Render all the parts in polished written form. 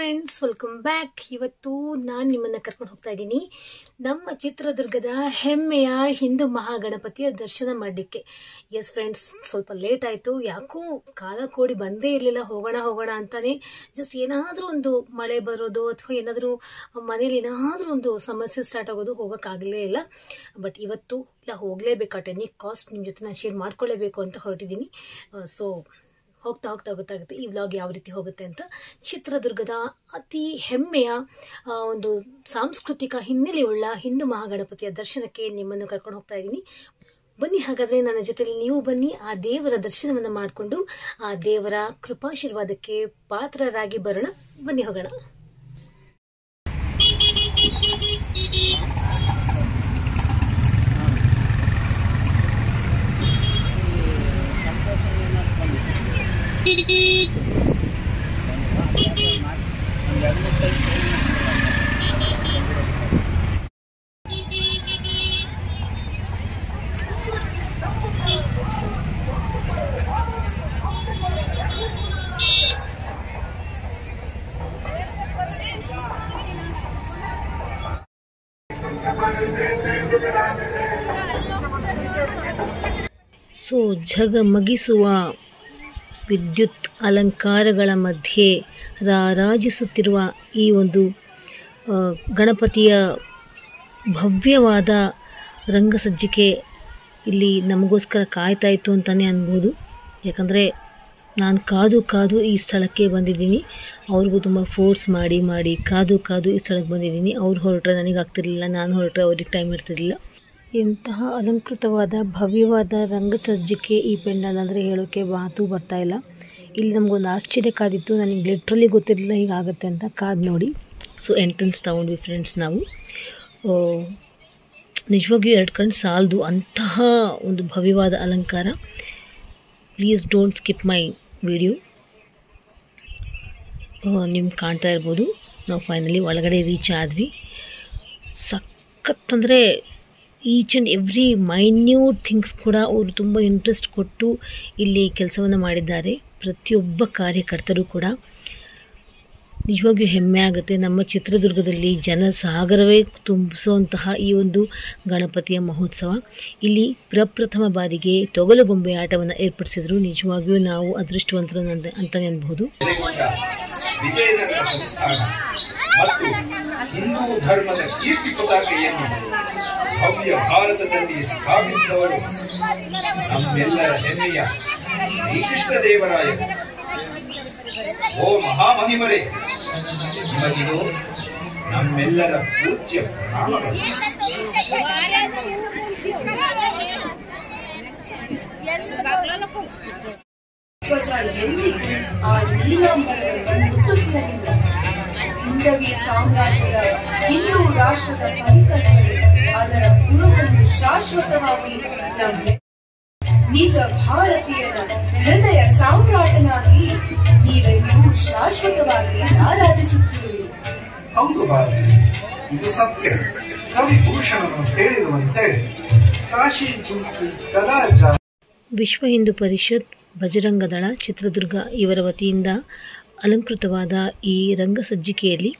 Friends, welcome back. ಇವತ್ತು ನಾನು ನಿಮ್ಮನ್ನು ಕರ್ಕೊಂಡು ಹೋಗ್ತಾ ಇದ್ದೀನಿ ನಮ್ಮ ಚಿತ್ರದುರ್ಗದ ಹೆಮ್ಮೆಯ ಹಿಂದೂ ಮಹಾಗಣಪತಿಯ ದರ್ಶನ ಮಾಡಲಿಕ್ಕೆ. ಎಸ್ ಫ್ರೆಂಡ್ಸ್, ಸ್ವಲ್ಪ ಲೇಟ್ ಆಯಿತು. ಯಾಕೋ ಕಾಲ ಕೋಡಿ ಬಂದೇ ಇರಲಿಲ್ಲ. ಹೋಗೋಣ ಅಂತಾನೆ ಜಸ್ಟ್ ಏನಾದರೂ ಒಂದು ಮಳೆ ಬರೋದು ಅಥವಾ ಏನಾದರೂ ಮನೇಲಿ ಏನಾದರೂ ಒಂದು ಸಮಸ್ಯೆ ಸ್ಟಾರ್ಟ್ ಆಗೋದು, ಹೋಗೋಕ್ಕಾಗಲೇ ಇಲ್ಲ. ಬಟ್ ಇವತ್ತು ಇಲ್ಲ, ಹೋಗಲೇಬೇಕು. ಅಟ್ ಎನಿ ಕಾಸ್ಟ್ ನಿಮ್ಮ ಜೊತೆ ನಾನು ಶೇರ್ ಮಾಡ್ಕೊಳ್ಳೇಬೇಕು ಅಂತ ಹೊರಟಿದ್ದೀನಿ. ಸೊ ಹೋಗ್ತಾ ಗೊತ್ತಾಗುತ್ತೆ ಈ ವ್ಲಾಗ್ ಯಾವ ರೀತಿ ಹೋಗುತ್ತೆ ಅಂತ. ಚಿತ್ರದುರ್ಗದ ಅತಿ ಹೆಮ್ಮೆಯ ಒಂದು ಸಾಂಸ್ಕೃತಿಕ ಹಿನ್ನೆಲೆಯುಳ್ಳ ಹಿಂದೂ ಮಹಾಗಣಪತಿಯ ದರ್ಶನಕ್ಕೆ ನಿಮ್ಮನ್ನು ಕರ್ಕೊಂಡು ಹೋಗ್ತಾ ಇದ್ದೀನಿ. ಬನ್ನಿ, ಹಾಗಾದರೆ ನನ್ನ ಜೊತೆಲಿ ನೀವು ಬನ್ನಿ. ಆ ದೇವರ ದರ್ಶನವನ್ನು ಮಾಡಿಕೊಂಡು ಆ ದೇವರ ಕೃಪಾಶೀರ್ವಾದಕ್ಕೆ ಪಾತ್ರರಾಗಿ ಬರೋಣ. ಬನ್ನಿ, ಹೋಗೋಣ. ಸೊ ಝಗಮಗಿಸುವ ವಿದ್ಯುತ್ ಅಲಂಕಾರಗಳ ಮಧ್ಯೆ ರಾರಾಜಿಸುತ್ತಿರುವ ಈ ಒಂದು ಗಣಪತಿಯ ಭವ್ಯವಾದ ರಂಗಸಜ್ಜಿಕೆ ಇಲ್ಲಿ ನಮಗೋಸ್ಕರ ಕಾಯ್ತಾ ಇತ್ತು ಅಂತಲೇ ಅನ್ಬೋದು. ಯಾಕಂದರೆ ನಾನು ಕಾದು ಈ ಸ್ಥಳಕ್ಕೆ ಬಂದಿದ್ದೀನಿ. ಅವ್ರಿಗೂ ತುಂಬ ಫೋರ್ಸ್ ಮಾಡಿ ಕಾದು ಈ ಸ್ಥಳಕ್ಕೆ ಬಂದಿದ್ದೀನಿ. ಅವ್ರು ಹೊರಟ್ರೆ ನನಗಾಗ್ತಿರ್ಲಿಲ್ಲ, ನಾನು ಹೊರಟ್ರೆ ಅವ್ರಿಗೆ ಟೈಮ್ ಇರ್ತಿರ್ಲಿಲ್ಲ. ಇಂತಹ ಅಲಂಕೃತವಾದ ಭವ್ಯವಾದ ರಂಗಸಜ್ಜಿಕೆ ಈ ಪೆಂಡಲ್ ಅಂದರೆ ಹೇಳೋಕ್ಕೆ ಮಾತು ಬರ್ತಾ ಇಲ್ಲ. ಇಲ್ಲಿ ನಮಗೊಂದು ಆಶ್ಚರ್ಯ ಕಾದಿತ್ತು. ನನಗೆ ಲಿಟ್ರಲಿ ಗೊತ್ತಿರಲಿಲ್ಲ ಹೀಗಾಗುತ್ತೆ ಅಂತ. ಕಾದು ನೋಡಿ. ಸೊ ಎಂಟ್ರೆನ್ಸ್ ತಗೊಂಡ್ವಿ ಫ್ರೆಂಡ್ಸ್ ನಾವು. ನಿಜವಾಗಿಯೂ 2 ಕಣ್ಣು ಸಾಲದು ಅಂತಹ ಒಂದು ಭವ್ಯವಾದ ಅಲಂಕಾರ. Please don't skip my video. ನಿಮ್ಗೆ ಕಾಣ್ತಾ ಇರ್ಬೋದು, ನಾವು ಫೈನಲಿ ಒಳಗಡೆ ರೀಚ್ ಆದ್ವಿ. ಸಖತ್ತಂದರೆ each and every minute things ಕೂಡ ಅವರು ತುಂಬ ಇಂಟ್ರೆಸ್ಟ್ ಕೊಟ್ಟು ಇಲ್ಲಿ ಕೆಲಸವನ್ನು ಮಾಡಿದ್ದಾರೆ. ಪ್ರತಿಯೊಬ್ಬ ಕಾರ್ಯಕರ್ತರು ಕೂಡ ನಿಜವಾಗಿಯೂ ಹೆಮ್ಮೆ ಆಗುತ್ತೆ. ನಮ್ಮ ಚಿತ್ರದುರ್ಗದಲ್ಲಿ ಜನಸಾಗರವೇ ತುಂಬಿಸುವಂತಹ ಈ ಒಂದು ಗಣಪತಿಯ ಮಹೋತ್ಸವ ಇಲ್ಲಿ ಪ್ರಪ್ರಥಮ ಬಾರಿಗೆ ತೊಗಲುಗೊಂಬೆ ಆಟವನ್ನು ಏರ್ಪಡಿಸಿದ್ರು. ನಿಜವಾಗಿಯೂ ನಾವು ಅದೃಷ್ಟವಂತರು ಅಂತಲೇ ಅನ್ಬಹುದು. ವಿಜಯನಗರ ಸಂಸ್ಥಾನ ಮತ್ತು ಹಿಂದೂ ಧರ್ಮದ ಕೀರ್ತಿ ಪತಾಕೆಯನ್ನು ಭವ್ಯ ಭಾರತದಲ್ಲಿ ಸ್ಥಾಪಿಸಿದವರು ನಮ್ಮೆಲ್ಲರ ಹೆಮ್ಮೆಯ ಶ್ರೀಕೃಷ್ಣ ದೇವರಾಯ. ಓ ಮಹಾಮಹಿಮರೇ, ನಿಮಗಿದು ನಮ್ಮೆಲ್ಲರ ಪೂಜ್ಯ ಪ್ರಣಾಮಗಳು. ಹಿಂದವಿ ಸಾಮ್ರಾಜ್ಯದ ಹಿಂದೂ ರಾಷ್ಟ್ರದ ಪರಿಕಲ್ಪನೆ ಅದರ ಕುರುಹನ್ನು ಶಾಶ್ವತವಾಗಿ ನಿಜ ಭಾರತೀಯರ ಹೃದಯ ಸಾಮ್ರಾಟನಾಗಿ ನೀವೆಲ್ಲೂ ಶಾಶ್ವತವಾಗಿ ರಾರಾಜಿಸುತ್ತೀರಿ. ಹೌದು ಭಾರತಿ, ಇದು ಸತ್ಯ. ಕವಿ ಭೂಷಣನು ಹೇಳಿರುವಂತೆ ಕಾಶಿ ಚುಂಕಿ ಕಲಾಜ. ವಿಶ್ವ ಹಿಂದೂ ಪರಿಷತ್ ಬಜರಂಗ ದಳ ಚಿತ್ರದುರ್ಗ ಇವರ ವತಿಯಿಂದ ಅಲಂಕೃತವಾದ ಈ ರಂಗಸಜ್ಜಿಕೆಯಲ್ಲಿ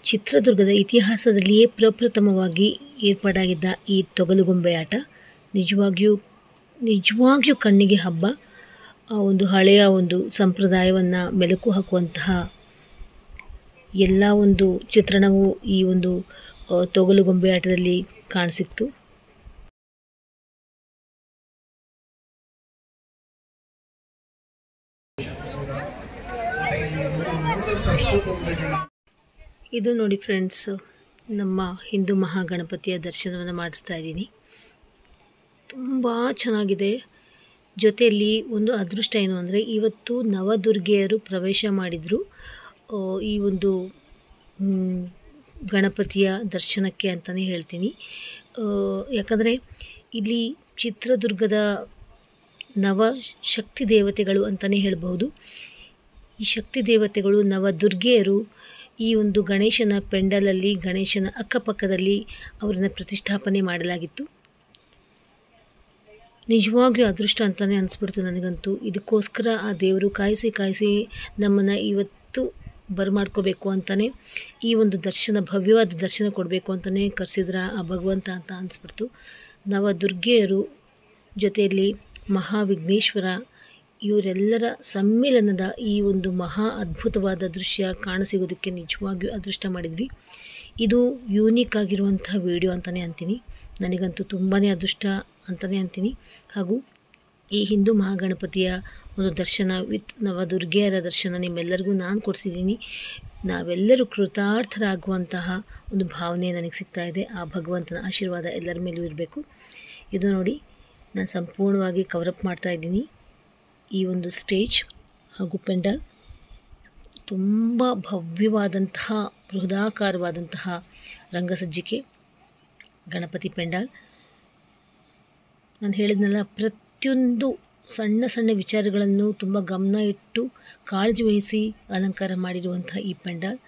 ಚಿತ್ರದುರ್ಗದ ಇತಿಹಾಸದಲ್ಲಿಯೇ ಪ್ರಪ್ರಥಮವಾಗಿ ಏರ್ಪಾಡಾಗಿದ್ದ ಈ ತೊಗಲುಗೊಂಬೆ ಆಟ ನಿಜವಾಗಿಯೂ ಕಣ್ಣಿಗೆ ಹಬ್ಬ. ಒಂದು ಹಳೆಯ ಒಂದು ಸಂಪ್ರದಾಯವನ್ನು ಮೆಲುಕು ಹಾಕುವಂತಹ ಎಲ್ಲ ಒಂದು ಚಿತ್ರಣವು ಈ ಒಂದು ತೊಗಲುಗೊಂಬೆ ಆಟದಲ್ಲಿ ಕಾಣಿಸಿತ್ತು. ಇದು ನೋಡಿ ಫ್ರೆಂಡ್ಸ್, ನಮ್ಮ ಹಿಂದೂ ಮಹಾಗಣಪತಿಯ ದರ್ಶನವನ್ನು ಮಾಡಿಸ್ತಾ ಇದ್ದೀನಿ. ತುಂಬ ಚೆನ್ನಾಗಿದೆ. ಜೊತೆಯಲ್ಲಿ ಒಂದು ಅದೃಷ್ಟ ಏನು ಅಂದರೆ ಇವತ್ತು ನವದುರ್ಗೆಯರು ಪ್ರವೇಶ ಮಾಡಿದರು ಈ ಒಂದು ಗಣಪತಿಯ ದರ್ಶನಕ್ಕೆ ಅಂತಲೇ ಹೇಳ್ತೀನಿ. ಯಾಕಂದರೆ ಇಲ್ಲಿ ಚಿತ್ರದುರ್ಗದ ನವಶಕ್ತಿ ದೇವತೆಗಳು ಅಂತಲೇ ಹೇಳಬಹುದು. ಈ ಶಕ್ತಿ ದೇವತೆಗಳು ನವದುರ್ಗೆಯರು ಈ ಒಂದು ಗಣೇಶನ ಪೆಂಡಲಲ್ಲಿ, ಗಣೇಶನ ಅಕ್ಕಪಕ್ಕದಲ್ಲಿ ಅವರನ್ನು ಪ್ರತಿಷ್ಠಾಪನೆ ಮಾಡಲಾಗಿತ್ತು. ನಿಜವಾಗಿಯೂ ಅದೃಷ್ಟ ಅಂತಲೇ ಅನಿಸ್ಬಿಡ್ತು ನನಗಂತೂ. ಇದಕ್ಕೋಸ್ಕರ ಆ ದೇವರು ಕಾಯಿಸಿ ನಮ್ಮನ್ನು ಇವತ್ತು ಬರಮಾಡ್ಕೋಬೇಕು ಅಂತಲೇ ಈ ಒಂದು ದರ್ಶನ, ಭವ್ಯವಾದ ದರ್ಶನ ಕೊಡಬೇಕು ಅಂತಲೇ ಕರೆಸಿದ್ರ ಆ ಭಗವಂತ ಅಂತ ಅನಿಸ್ಬಿಡ್ತು. ನವದುರ್ಗೆಯರು ಜೊತೆಯಲ್ಲಿ ಮಹಾವಿಘ್ನೇಶ್ವರ ಇವರೆಲ್ಲರ ಸಮ್ಮಿಲನದ ಈ ಒಂದು ಮಹಾ ಅದ್ಭುತವಾದ ದೃಶ್ಯ ಕಾಣಸಿಗೋದಕ್ಕೆ ನಿಜವಾಗಿಯೂ ಅದೃಷ್ಟ ಮಾಡಿದ್ವಿ. ಇದು ಯೂನಿಕ್ ಆಗಿರುವಂಥ ವಿಡಿಯೋ ಅಂತಲೇ ಅಂತೀನಿ. ನನಗಂತೂ ತುಂಬಾ ಅದೃಷ್ಟ ಅಂತಲೇ ಅಂತೀನಿ. ಹಾಗೂ ಈ ಹಿಂದೂ ಮಹಾಗಣಪತಿಯ ಒಂದು ದರ್ಶನ ವಿತ್ ನವದುರ್ಗೆಯರ ದರ್ಶನ ನಿಮ್ಮೆಲ್ಲರಿಗೂ ನಾನು ಕೊಡಿಸಿದ್ದೀನಿ. ನಾವೆಲ್ಲರೂ ಕೃತಾರ್ಥರಾಗುವಂತಹ ಒಂದು ಭಾವನೆ ನನಗೆ ಸಿಗ್ತಾ ಇದೆ. ಆ ಭಗವಂತನ ಆಶೀರ್ವಾದ ಎಲ್ಲರ ಮೇಲೂ ಇರಬೇಕು. ಇದು ನೋಡಿ, ನಾನು ಸಂಪೂರ್ಣವಾಗಿ ಕವರಪ್ ಮಾಡ್ತಾಯಿದ್ದೀನಿ ಈ ಒಂದು ಸ್ಟೇಜ್ ಹಾಗೂ ಪೆಂಡಾಲ್. ತುಂಬ ಭವ್ಯವಾದಂತಹ ಬೃಹದಾಕಾರವಾದಂತಹ ರಂಗಸಜ್ಜಿಕೆ ಗಣಪತಿ ಪೆಂಡಾಲ್. ನಾನು ಹೇಳಿದ್ನಲ್ಲ, ಪ್ರತಿಯೊಂದು ಸಣ್ಣ ಸಣ್ಣ ವಿಚಾರಗಳನ್ನು ತುಂಬ ಗಮನ ಇಟ್ಟು ಕಾಳಜಿ ವಹಿಸಿ ಅಲಂಕಾರ ಮಾಡಿರುವಂಥ ಈ ಪೆಂಡಾಲ್.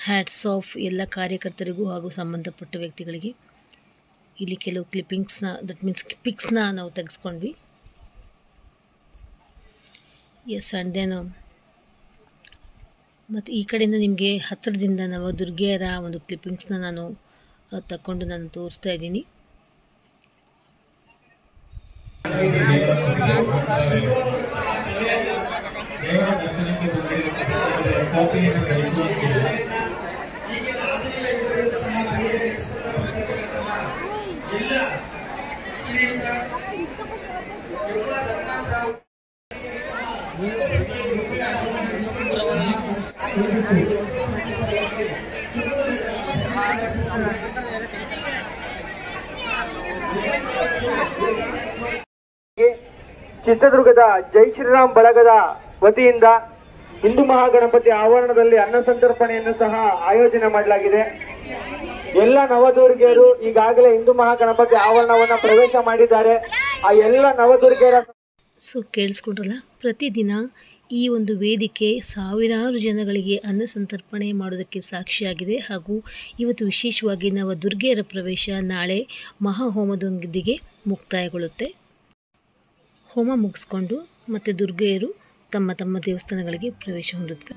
ಹ್ಯಾಟ್ಸ್ ಆಫ್ ಎಲ್ಲ ಕಾರ್ಯಕರ್ತರಿಗೂ ಹಾಗೂ ಸಂಬಂಧಪಟ್ಟ ವ್ಯಕ್ತಿಗಳಿಗೆ. ಇಲ್ಲಿ ಕೆಲವು ಕ್ಲಿಪ್ಪಿಂಗ್ಸ್ನ, ದಟ್ ಮೀನ್ಸ್ ಪಿಕ್ಸ್ನ ನಾವು ತೆಗೆಸ್ಕೊಂಡ್ವಿ. ಎಸ್, ಆ್ಯಂಡ್ ದೆನ್ ಮತ್ತು ಈ ಕಡೆಯಿಂದ ನಿಮಗೆ ಹತ್ತಿರದಿಂದ ನವದುರ್ಗೆಯರ ಒಂದು ಕ್ಲಿಪ್ಪಿಂಗ್ಸ್ನ ನಾನು ತಗೊಂಡು ನಾನು ತೋರಿಸ್ತಾ ಇದ್ದೀನಿ. ಚಿತ್ರದುರ್ಗದ ಜೈ ಶ್ರೀರಾಮ್ ಬಳಗದ ವತಿಯಿಂದ ಹಿಂದೂ ಮಹಾಗಣಪತಿ ಆವರಣದಲ್ಲಿ ಅನ್ನ ಸಂತರ್ಪಣೆಯನ್ನು ಸಹ ಆಯೋಜನೆ ಮಾಡಲಾಗಿದೆ. ಎಲ್ಲ ನವದುರ್ಗೆಯರು ಈಗಾಗಲೇ ಹಿಂದೂ ಮಹಾಗಣಪತಿ ಆವರಣವನ್ನ ಪ್ರವೇಶ ಮಾಡಿದ್ದಾರೆ. ಆ ಎಲ್ಲ ನವದುರ್ಗೆಯರ ಕೇಳಿಸ್ಕೊಂಡ್ರಲ್ಲ, ಪ್ರತಿದಿನ ಈ ಒಂದು ವೇದಿಕೆ ಸಾವಿರಾರು ಜನಗಳಿಗೆ ಅನ್ನ ಸಂತರ್ಪಣೆ ಮಾಡೋದಕ್ಕೆ ಸಾಕ್ಷಿಯಾಗಿದೆ. ಹಾಗೂ ಇವತ್ತು ವಿಶೇಷವಾಗಿ ನವದುರ್ಗೆಯರ ಪ್ರವೇಶ ನಾಳೆ ಮಹಾಹೋಮದೊಂದಿಗೆ ಮುಕ್ತಾಯಗೊಳ್ಳುತ್ತೆ. ಹೋಮ ಮುಗಿಸ್ಕೊಂಡು ಮತ್ತು ದುರ್ಗೆಯರು ತಮ್ಮ ತಮ್ಮ ದೇವಸ್ಥಾನಗಳಿಗೆ ಪ್ರವೇಶ ಹೊಂದುತ್ತವೆ.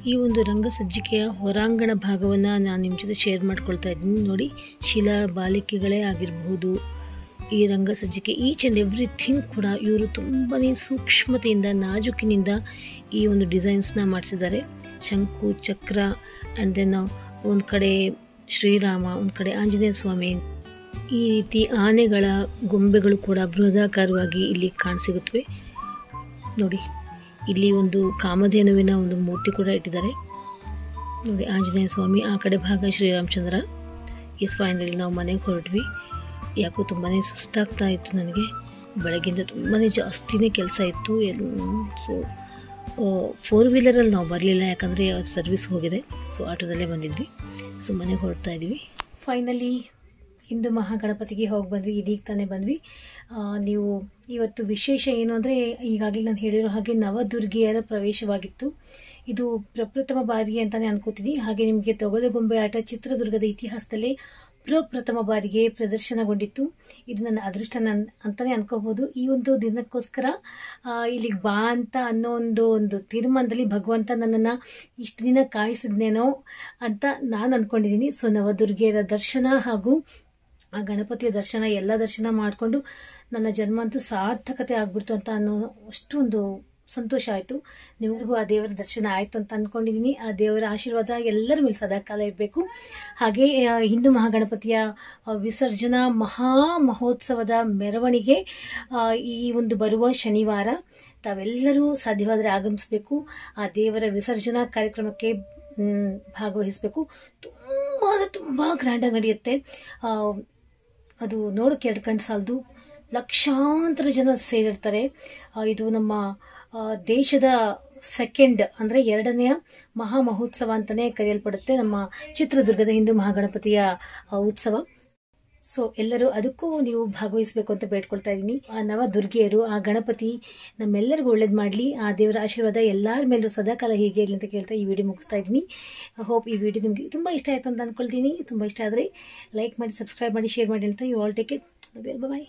ಈ ಒಂದು ರಂಗಸಜ್ಜಿಕೆಯ ಹೊರಾಂಗಣ ಭಾಗವನ್ನು ನಾನು ನಿಮ್ಮ ಜೊತೆ ಶೇರ್ ಮಾಡ್ಕೊಳ್ತಾ ಇದ್ದೀನಿ. ನೋಡಿ, ಶಿಲಾ ಬಾಲಿಕೆಗಳೇ ಆಗಿರಬಹುದು, ಈ ರಂಗಸಜ್ಜಿಕೆ ಈಚ್ ಆ್ಯಂಡ್ ಎವ್ರಿಥಿಂಗ್ ಕೂಡ ಇವರು ತುಂಬಾ ಸೂಕ್ಷ್ಮತೆಯಿಂದ, ನಾಜೂಕಿನಿಂದ ಈ ಒಂದು ಡಿಸೈನ್ಸ್ನ ಮಾಡಿಸಿದ್ದಾರೆ. ಶಂಕು, ಚಕ್ರ, ಆ್ಯಂಡ್ ದೆನ್ ಒಂದು ಕಡೆ ಶ್ರೀರಾಮ, ಒಂದು ಕಡೆ ಆಂಜನೇಯ ಸ್ವಾಮಿ, ಈ ರೀತಿ ಆನೆಗಳ ಗೊಂಬೆಗಳು ಕೂಡ ಬೃಹದಾಕಾರವಾಗಿ ಇಲ್ಲಿ ಕಾಣಸಿಗುತ್ತವೆ. ನೋಡಿ, ಇಲ್ಲಿ ಒಂದು ಕಾಮಧೇನುವಿನ ಒಂದು ಮೂರ್ತಿ ಕೂಡ ಇಟ್ಟಿದ್ದಾರೆ. ನೋಡಿ, ಆಂಜನೇಯ ಸ್ವಾಮಿ, ಆ ಕಡೆ ಭಾಗ ಶ್ರೀರಾಮಚಂದ್ರ. ಎಸ್, ಫೈನಲಿ ನಾವು ಮನೆಗೆ ಹೊರಟ್ವಿ. ಯಾಕೋ ತುಂಬಾ ಸುಸ್ತಾಗ್ತಾ ಇತ್ತು ನನಗೆ. ಬೆಳಗ್ಗಿಂದ ತುಂಬಾ ಜಾಸ್ತಿನೇ ಕೆಲಸ ಇತ್ತು. ಸೊ 4 ವೀಲರಲ್ಲಿ ನಾವು ಬರಲಿಲ್ಲ, ಯಾಕಂದರೆ ಸರ್ವಿಸ್ ಹೋಗಿದೆ. ಸೊ ಆಟೋದಲ್ಲೇ ಬಂದಿದ್ವಿ. ಸೊ ಮನೆಗೆ ಹೊರಡ್ತಾ ಇದ್ವಿ. ಫೈನಲಿ ಹಿಂದೂ ಮಹಾಗಣಪತಿಗೆ ಹೋಗಿ ಬಂದ್ವಿ. ಇದೀಗ ತಾನೇ ಬಂದ್ವಿ. ನೀವು ಇವತ್ತು ವಿಶೇಷ ಏನು ಅಂದರೆ, ಈಗಾಗಲೇ ನಾನು ಹೇಳಿರೋ ಹಾಗೆ ನವದುರ್ಗೆಯರ ಪ್ರವೇಶವಾಗಿತ್ತು. ಇದು ಪ್ರಪ್ರಥಮ ಬಾರಿಗೆ ಅಂತಲೇ ಅನ್ಕೋತೀನಿ. ಹಾಗೆ ನಿಮಗೆ ತೊಗಲು ಗೊಂಬೆ ಆಟ ಚಿತ್ರದುರ್ಗದ ಇತಿಹಾಸದಲ್ಲೇ ಪ್ರಪ್ರಥಮ ಬಾರಿಗೆ ಪ್ರದರ್ಶನಗೊಂಡಿತ್ತು. ಇದು ನನ್ನ ಅದೃಷ್ಟ ಅಂತಲೇ ಅನ್ಕೋಬಹುದು. ಈ ಒಂದು ದಿನಕ್ಕೋಸ್ಕರ ಇಲ್ಲಿಗೆ ಬಾ ಅಂತ ಅನ್ನೋ ಒಂದು ತೀರ್ಮಾನದಲ್ಲಿ ಭಗವಂತ ನನ್ನನ್ನು ಇಷ್ಟು ದಿನ ಕಾಯಿಸಿದ್ನೇನೋ ಅಂತ ನಾನು ಅಂದ್ಕೊಂಡಿದ್ದೀನಿ. ಸೊ ನವದುರ್ಗೆಯರ ದರ್ಶನ ಹಾಗೂ ಆ ಗಣಪತಿಯ ದರ್ಶನ, ಎಲ್ಲ ದರ್ಶನ ಮಾಡಿಕೊಂಡು ನನ್ನ ಜನ್ಮ ಅಂತೂ ಸಾರ್ಥಕತೆ ಆಗ್ಬಿಡ್ತು ಅಂತ ಅನ್ನೋ ಅಷ್ಟೊಂದು ಸಂತೋಷ ಆಯಿತು. ನಿಮಗೂ ಆ ದೇವರ ದರ್ಶನ ಆಯಿತು ಅಂತ ಅಂದ್ಕೊಂಡಿದ್ದೀನಿ. ಆ ದೇವರ ಆಶೀರ್ವಾದ ಎಲ್ಲರ ಮೇಲೆ ಸದಾಕಾಲ ಇರಬೇಕು. ಹಾಗೆ ಹಿಂದೂ ಮಹಾಗಣಪತಿಯ ವಿಸರ್ಜನಾ ಮಹೋತ್ಸವದ ಮೆರವಣಿಗೆ ಈ ಒಂದು ಬರುವ ಶನಿವಾರ ತಾವೆಲ್ಲರೂ ಸಾಧ್ಯವಾದರೆ ಆಗಮಿಸಬೇಕು. ಆ ದೇವರ ವಿಸರ್ಜನಾ ಕಾರ್ಯಕ್ರಮಕ್ಕೆ ಭಾಗವಹಿಸಬೇಕು. ತುಂಬ ಗ್ರ್ಯಾಂಡಾಗಿ ನಡೆಯುತ್ತೆ. ಅದು ನೋಡೋಕ್ಕೆ 2 ಕಣ್ಣು ಸಾಲದು. ಲಕ್ಷಾಂತರ ಜನ ಸೇರಿರ್ತಾರೆ. ಇದು ನಮ್ಮ ದೇಶದ ಸೆಕೆಂಡ್ ಅಂದರೆ ಎರಡನೆಯ ಮಹಾ ಮಹೋತ್ಸವ ಅಂತಲೇ ಕರೆಯಲ್ಪಡುತ್ತೆ ನಮ್ಮ ಚಿತ್ರದುರ್ಗದ ಹಿಂದೂ ಮಹಾಗಣಪತಿಯ ಉತ್ಸವ. ಸೊ ಎಲ್ಲರೂ ಅದಕ್ಕೂ ನೀವು ಭಾಗವಹಿಸಬೇಕು ಅಂತ ಬೇಡ್ಕೊಳ್ತಾ ಇದ್ದೀನಿ. ಆ ನವದುರ್ಗಿಯರು, ಆ ಗಣಪತಿ ನಮ್ಮೆಲ್ಲರಿಗೂ ಒಳ್ಳೇದು ಮಾಡಲಿ. ಆ ದೇವರ ಆಶೀರ್ವಾದ ಎಲ್ಲರ ಮೇಲೂ ಸದಾಕಾಲ ಹೀಗೆ ಇರಲಿ ಅಂತ ಕೇಳ್ತಾ ಈ ವಿಡಿಯೋ ಮುಗಿಸ್ತಾ ಇದ್ದೀನಿ. ಹೋಪ್ ಈ ವಿಡಿಯೋ ನಿಮಗೆ ತುಂಬ ಇಷ್ಟ ಆಯಿತು ಅಂತ ಅಂದ್ಕೊಳ್ತೀನಿ. ತುಂಬ ಇಷ್ಟ ಆದರೆ ಲೈಕ್ ಮಾಡಿ, ಸಬ್ಸ್ಕ್ರೈಬ್ ಮಾಡಿ, ಶೇರ್ ಮಾಡಿ ಅಂತ. You all take it. Bye.